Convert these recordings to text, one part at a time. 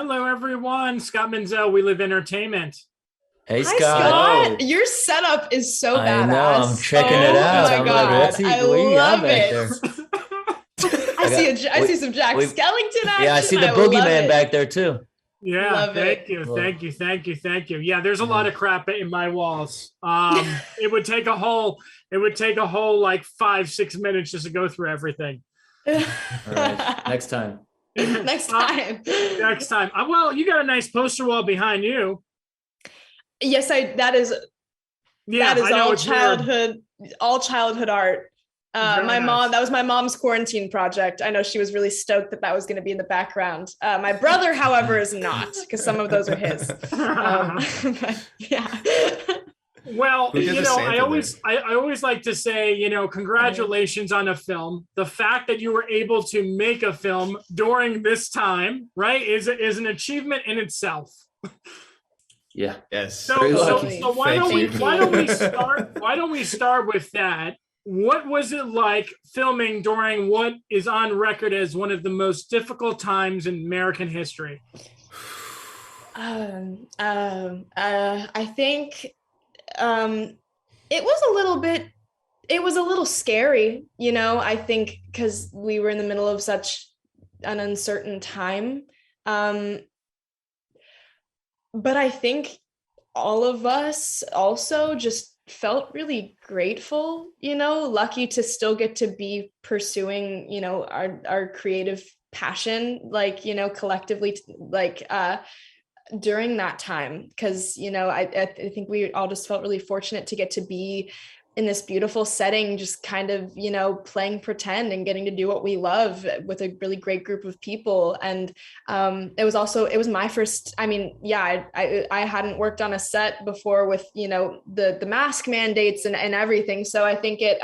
Hello, everyone. Scott Menzel, We Live Entertainment. Hey, Hi, Scott. Scott. Your setup is so I badass. know. I'm checking it Oh out. my I'm God. like, what's he? I What do you got love back it. there? I see some Jack Skellington action. Yeah, I see the love boogeyman it. back there too. Yeah, Love thank it. you, Cool. thank you. Yeah, there's a lot of crap in my walls. It would take a whole like 5-6 minutes just to go through everything. All right, next time. Next time. Next time. Well, you got a nice poster wall behind you. Yes, that is all childhood art. My mom, that was my mom's quarantine project. I know she was really stoked that was going to be in the background. My brother, however, is not, because some of those are his. But, yeah. Well, I always like to say, congratulations on a film. The fact that you were able to make a film during this time, right, is an achievement in itself. Yeah. Yes. So why don't we start with that? What was it like filming during what is on record as one of the most difficult times in American history? I think it was a little scary, I think, because we were in the middle of such an uncertain time. But I think all of us also just felt really grateful, lucky to still get to be pursuing, our creative passion, collectively, during that time. Because, I think we all just felt really fortunate to get to be in this beautiful setting, just kind of, playing pretend and getting to do what we love with a really great group of people. And it was my first, I hadn't worked on a set before with, the mask mandates and everything. So I think it,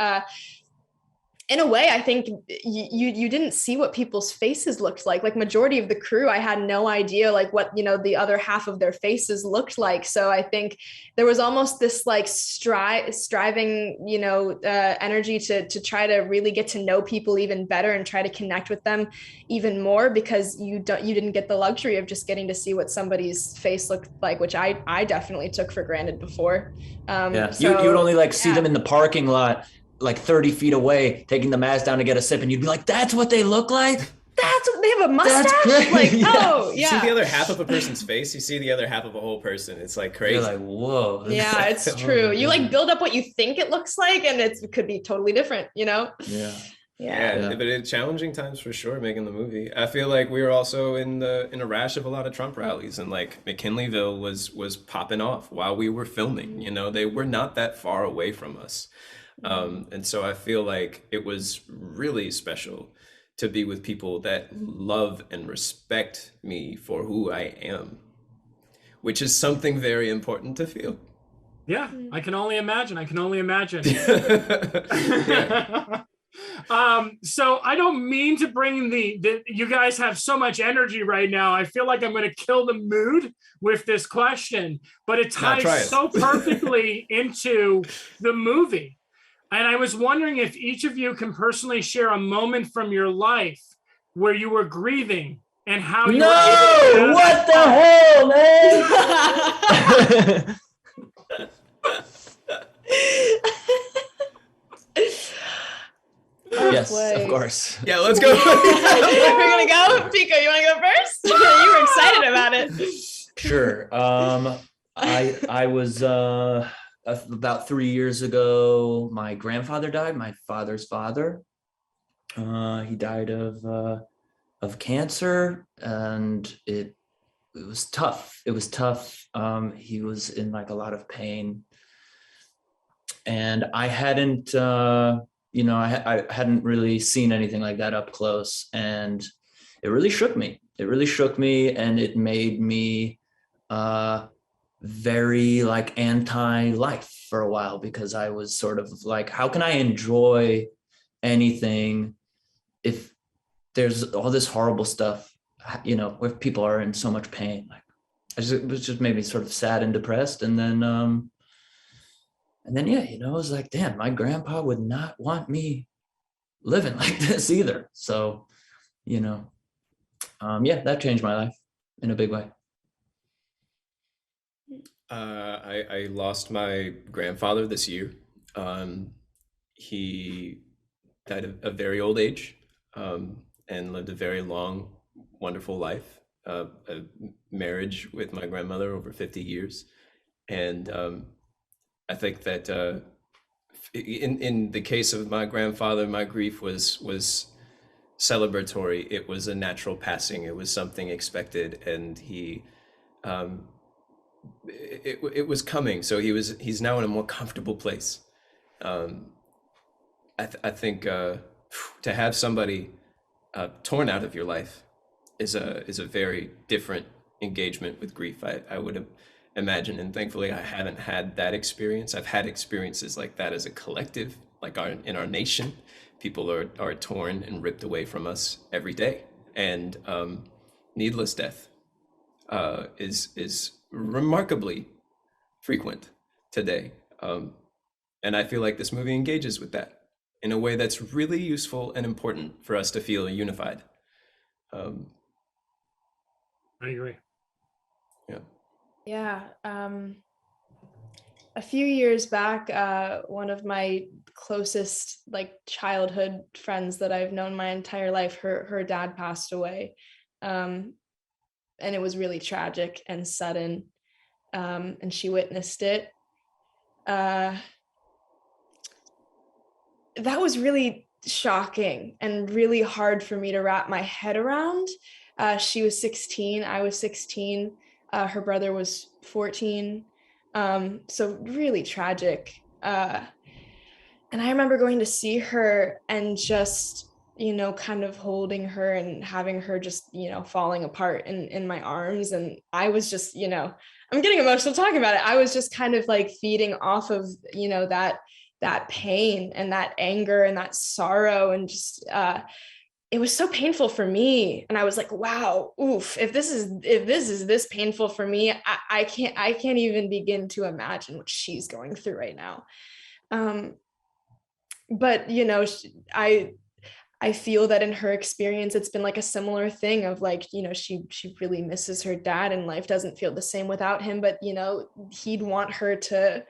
in a way, I think you didn't see what people's faces looked like majority of the crew. I had no idea what, the other half of their faces looked like. So I think there was almost this striving, energy to try to really get to know people even better and try to connect with them even more, because you didn't get the luxury of just getting to see what somebody's face looked like, which I definitely took for granted before. You would only see them in the parking lot, 30 feet away, taking the mask down to get a sip, and you'd be like, that's what they look like? They have a mustache? Oh, yeah. You see the other half of a person's face, you see the other half of a whole person. It's crazy. You're like, whoa. Yeah, it's true. You build up what you think it looks like, and it could be totally different, Yeah, but it's challenging times for sure making the movie. I feel like we were also in a rash of a lot of Trump rallies, and McKinleyville was popping off while we were filming. They were not that far away from us. And so I feel like it was really special to be with people that love and respect me for who I am, which is something very important to feel. Yeah, I can only imagine. So I don't mean to bring you guys have so much energy right now. I feel like I'm going to kill the mood with this question, but it ties so perfectly into the movie. And I was wondering if each of you can personally share a moment from your life where you were grieving and how you were able to what the hell, man? Yes, of course. Yeah, let's go. We're gonna go. Pico, you want to go first? You were excited about it. Sure. I was about 3 years ago. My grandfather died. My father's father. He died of cancer, and it was tough. It was tough. He was in a lot of pain, and I hadn't. I hadn't really seen anything like that up close, and it really shook me. And it made me very anti-life for a while, because I was sort of how can I enjoy anything if there's all this horrible stuff, where people are in so much pain. It was just made me sort of sad and depressed. And then I was like, damn, my grandpa would not want me living like this either. So, that changed my life. in a big way? I lost my grandfather this year. He died at a very old age, and lived a very long, wonderful life. A marriage with my grandmother over 50 years. And I think that in the case of my grandfather, my grief was celebratory. It was a natural passing. It was something expected, and it was coming. So he's now in a more comfortable place. I think to have somebody torn out of your life is a very different engagement with grief. I would imagine, and thankfully I haven't had that experience. I've had experiences like that as a collective, like in our nation. People are torn and ripped away from us every day, and needless death is remarkably frequent today. And I feel like this movie engages with that in a way that's really useful and important for us to feel unified. I agree. Yeah. A few years back, one of my closest childhood friends that I've known my entire life, her dad passed away. And it was really tragic and sudden. And she witnessed it. That was really shocking and really hard for me to wrap my head around. She was 16, I was 16, her brother was 14. So really tragic. And I remember going to see her and just, kind of holding her and having her just, falling apart in my arms. And I was just, I'm getting emotional talking about it. I was just kind of feeding off of, that pain and that anger and that sorrow, and just it was so painful for me. And I was like, wow, oof, if this is this painful for me, I can't even begin to imagine what she's going through right now. But I feel that in her experience, it's been a similar thing of she really misses her dad, and life doesn't feel the same without him. But, he'd want her to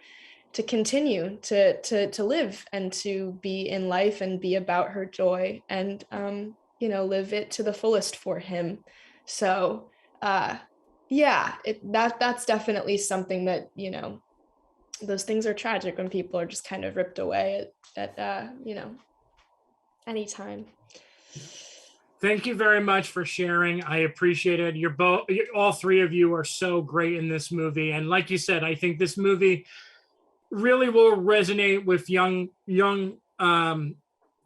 continue to live and to be in life and be about her joy and, live it to the fullest for him. So, that's definitely something that, those things are tragic when people are just kind of ripped away at any time. Thank you very much for sharing. I appreciate it. All three of you are so great in this movie. And like you said, I think this movie really will resonate with young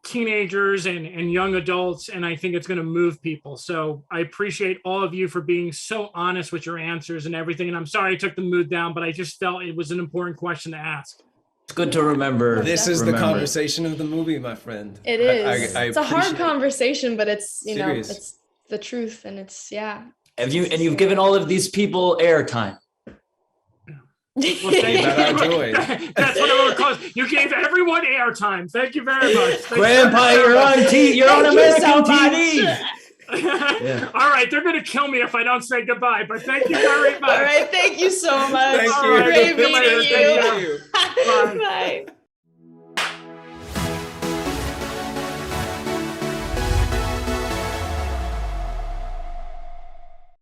teenagers and young adults, and I think it's going to move people. So I appreciate all of you for being so honest with your answers and everything. And I'm sorry I took the mood down, but I just felt it was an important question to ask. It's good to remember. This is the conversation of the movie, my friend. It is. It's a hard conversation, but it's it's the truth, and it's you've given all of these people airtime. Well, thank you. Joy. That's what I would call it. You gave everyone airtime. Thank you very much. Grandpa, you're on American TV. Yeah. All right, they're going to kill me if I don't say goodbye, but thank you very much. All right, thank you so much. Thank you. Great meeting you. Thank you. Bye.